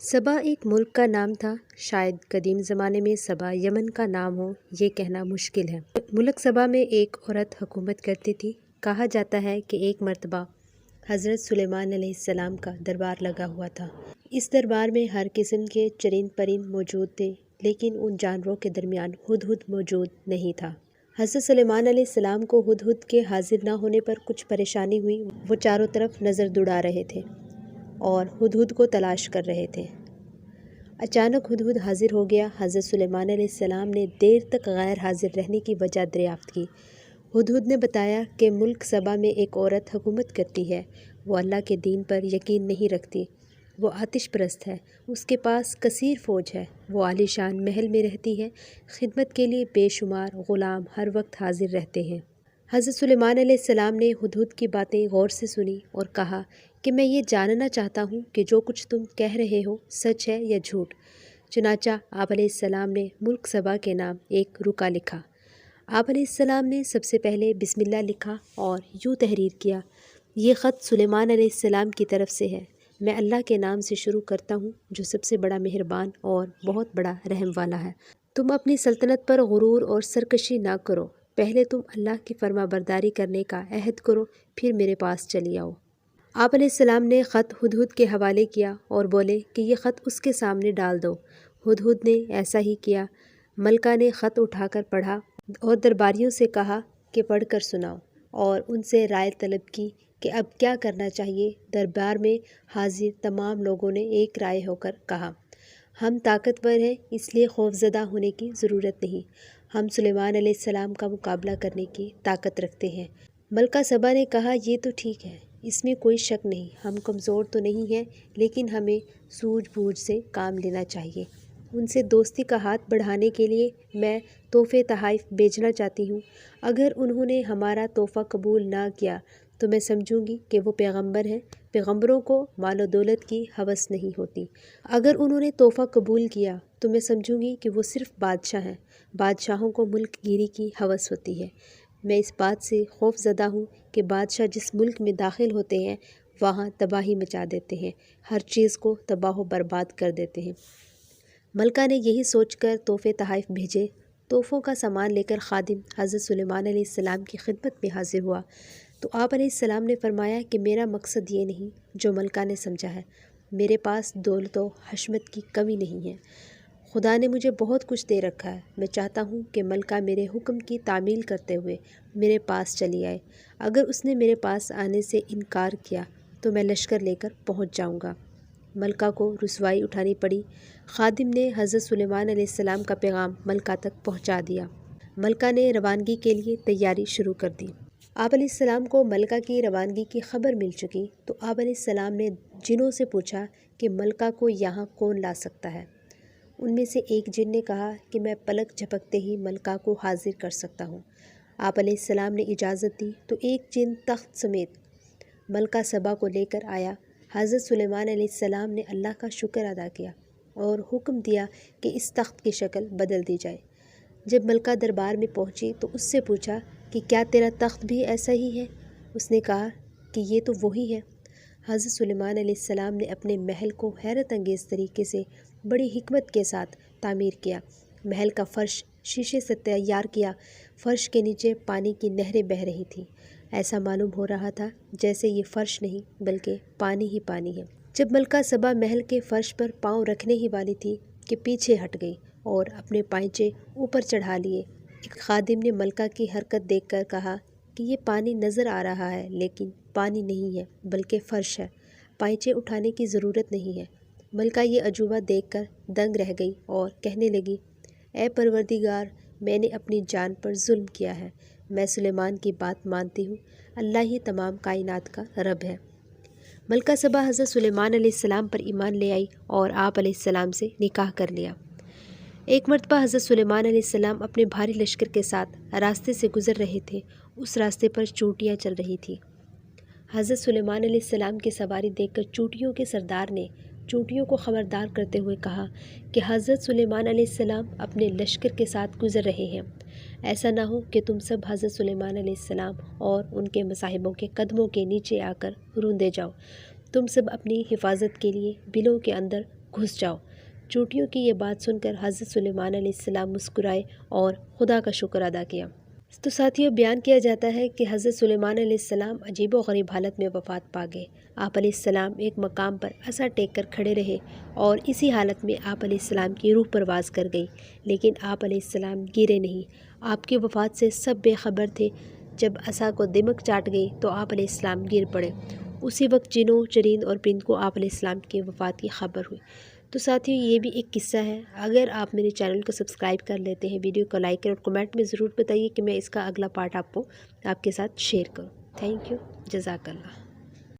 सबा एक मुल्क का नाम था। शायद कदीम ज़माने में सबा यमन का नाम हो, ये कहना मुश्किल है। मुल्क सबा में एक औरत हुकूमत करती थी। कहा जाता है कि एक मर्तबा हज़रत सुलेमान अलैहिस्सलाम का दरबार लगा हुआ था। इस दरबार में हर किस्म के चरिंद परिंद मौजूद थे, लेकिन उन जानवरों के दरमियान हुदहुद मौजूद नहीं था। हज़रत सुलेमान अलैहिस्सलाम को हुदहुद के हाजिर ना होने पर कुछ परेशानी हुई। वो चारों तरफ नज़र दौड़ा रहे थे और हुदहुद को तलाश कर रहे थे। अचानक हुदहुद हाजिर हो गया। हज़रत सुलेमान अलैहिस्सलाम ने देर तक गैर हाजिर रहने की वजह दरियाफ्त की। हुदहुद ने बताया कि मुल्क सबा में एक औरत हुकूमत करती है। वो अल्लाह के दीन पर यकीन नहीं रखती। वो आतिश परस्त है। उसके पास कसीर फ़ौज है। वो आलीशान महल में रहती है। खिदमत के लिए बेशुमार ग़ुलाम हर वक्त हाजिर रहते हैं। हज़रत सुलेमान अलैहिस्सलाम ने हुदहुद की बातें गौर से सुनी और कहा कि मैं ये जानना चाहता हूँ कि जो कुछ तुम कह रहे हो सच है या झूठ। चुनाचा आप अलैहिस्सलाम ने मुल्क सबा के नाम एक रुका लिखा। आप अलैहिस्सलाम ने सबसे पहले बिस्मिल्लाह लिखा और यूँ तहरीर किया, ये ख़त सुलेमान अलैहिस्सलाम की तरफ से है। मैं अल्लाह के नाम से शुरू करता हूँ जो सबसे बड़ा मेहरबान और बहुत बड़ा रहम वाला है। तुम अपनी सल्तनत पर गुरूर और सरकशी ना करो। पहले तुम अल्लाह की फरमाबरदारी करने का अहद करो, फिर मेरे पास चली आओ। आप अलैहिस्सलाम ने ख़त हुदहुद के हवाले किया और बोले कि ये ख़त उसके सामने डाल दो। हुदहुद ने ऐसा ही किया। मलका ने ख़त उठाकर पढ़ा और दरबारियों से कहा कि पढ़कर सुनाओ और उनसे राय तलब की कि अब क्या करना चाहिए। दरबार में हाजिर तमाम लोगों ने एक राय होकर कहा, हम ताकतवर हैं, इसलिए खौफज़दा होने की ज़रूरत नहीं। हम सुलेमान अलैहिस्सलाम का मुकाबला करने की ताकत रखते हैं। मलका सबा ने कहा, ये तो ठीक है, इसमें कोई शक नहीं। हम कमज़ोर तो नहीं हैं, लेकिन हमें सूझबूझ से काम लेना चाहिए। उनसे दोस्ती का हाथ बढ़ाने के लिए मैं तोहफ़े तहाइफ भेजना चाहती हूँ। अगर उन्होंने हमारा तोहफ़ा कबूल ना किया तो मैं समझूंगी कि वो पैगंबर हैं। पैगंबरों को मालो दौलत की हवस नहीं होती। अगर उन्होंने तोहफ़ा कबूल किया तो मैं समझूंगी कि वो सिर्फ़ बादशाह हैं। बादशाहों को मुल्क गिरी की हवस होती है। मैं इस बात से खौफज़दा हूँ कि बादशाह जिस मुल्क में दाखिल होते हैं वहाँ तबाही मचा देते हैं, हर चीज़ को तबाह बर्बाद कर देते हैं। मलका ने यही सोचकर तोहफ़े तहाइफ भेजे। तोहफ़ों का सामान लेकर खादिम हज़रत सुलेमान अलैहिस्सलाम की खिदमत में हाजिर हुआ तो आप अलैहिस्सलाम ने फरमाया कि मेरा मकसद ये नहीं जो मलका ने समझा है। मेरे पास दौलत व हशमत की कमी नहीं है। खुदा ने मुझे बहुत कुछ दे रखा है। मैं चाहता हूँ कि मलका मेरे हुक्म की तामील करते हुए मेरे पास चली आए। अगर उसने मेरे पास आने से इनकार किया तो मैं लश्कर लेकर पहुँच जाऊँगा। मलका को रुसवाई उठानी पड़ी। खादिम ने हज़रत सुलेमान अलैहिस्सलाम का पैगाम मलका तक पहुँचा दिया। मलका ने रवानगी के लिए तैयारी शुरू कर दी। आप अलैहिस्सलाम को मलका की रवानगी की खबर मिल चुकी तो आप अलैहिस्सलाम ने जिनों से पूछा कि मलका को यहाँ कौन ला सकता है। उनमें से एक जिन ने कहा कि मैं पलक झपकते ही मलका को हाजिर कर सकता हूँ। आप अलैहिस्सलाम ने इजाज़त दी तो एक जिन तख्त समेत मलका सबा को लेकर आया। हज़रत सुलेमान अलैहिस्सलाम ने अल्लाह का शुक्र अदा किया और हुक्म दिया कि इस तख्त की शक्ल बदल दी जाए। जब मलका दरबार में पहुंची तो उससे पूछा कि क्या तेरा तख्त भी ऐसा ही है। उसने कहा कि ये तो वही है। हज़रत सुलेमान अलैहिस्सलाम ने अपने महल को हैरत अंगेज़ तरीके से बड़ी हिकमत के साथ तामीर किया। महल का फ़र्श शीशे से तैयार किया। फ़र्श के नीचे पानी की नहरें बह रही थीं। ऐसा मालूम हो रहा था जैसे ये फ़र्श नहीं बल्कि पानी ही पानी है। जब मलका सबा महल के फ़र्श पर पाँव रखने ही वाली थी कि पीछे हट गई और अपने पांचे ऊपर चढ़ा लिए। एक खादिम ने मलका की हरकत देखकर कहा कि ये पानी नज़र आ रहा है, लेकिन पानी नहीं है बल्कि फ़र्श है। पांचे उठाने की ज़रूरत नहीं है। मलका ये अजूबा देखकर दंग रह गई और कहने लगी, ए परवरदिगार, मैंने अपनी जान पर जुल्म किया है। मैं सुलेमान की बात मानती हूँ। अल्लाह ही तमाम कायनात का रब है। मलका सबा हज़रत सुलेमान अलैहिस्सलाम पर ईमान ले आई और आप अलैहिस्सलाम से निकाह कर लिया। एक मरतबा हज़रत सुलेमान अलैहिस्सलाम अपने भारी लश्कर के साथ रास्ते से गुज़र रहे थे। उस रास्ते पर चूंटियाँ चल रही थी। हज़रत सुलेमान अलैहिस्सलाम की सवारी देखकर चूंटियों के सरदार ने चूंटियों को ख़बरदार करते हुए कहा कि हज़रत सुलेमान अलैहिस्सलाम अपने लश्कर के साथ गुज़र रहे हैं। ऐसा ना हो कि तुम सब हज़रत सुलेमान अलैहिस्सलाम और उनके मसाहिबों के कदमों के नीचे आकर रूंधे जाओ। तुम सब अपनी हिफाजत के लिए बिलों के अंदर گھس جاؤ۔ چوٹیوں کی یہ بات سن کر حضرت سلیمان علیہ السلام مسکرائے اور خدا کا شکر ادا کیا۔ تو ساتھیوں، بیان کیا جاتا ہے کہ حضرت سلیمان علیہ السلام عجیب و غریب حالت میں وفات پا گئے۔ آپ علیہ السلام ایک مقام پر عصا ٹیک کر کھڑے رہے اور اسی حالت میں آپ علیہ السلام کی روح پرواز کر گئی، لیکن آپ علیہ السلام گرے نہیں۔ آپ کی وفات سے سب بے خبر تھے۔ جب عصا کو دمک چاٹ گئی تو آپ علیہ السلام گر پڑے۔ اسی وقت جنوں، چرند اور پرند کو آپ علیہ السلام کی وفات کی خبر ہوئی۔ تو ساتھیوں، یہ بھی ایک قصہ ہے۔ اگر آپ میرے چینل کو سبسکرائب کر لیتے ہیں، ویڈیو کو لائک کریں اور کمنٹ میں ضرور بتائیے کہ میں اس کا اگلا پارٹ آپ کے ساتھ شیئر کروں۔ تھینک یو، جزاک اللہ۔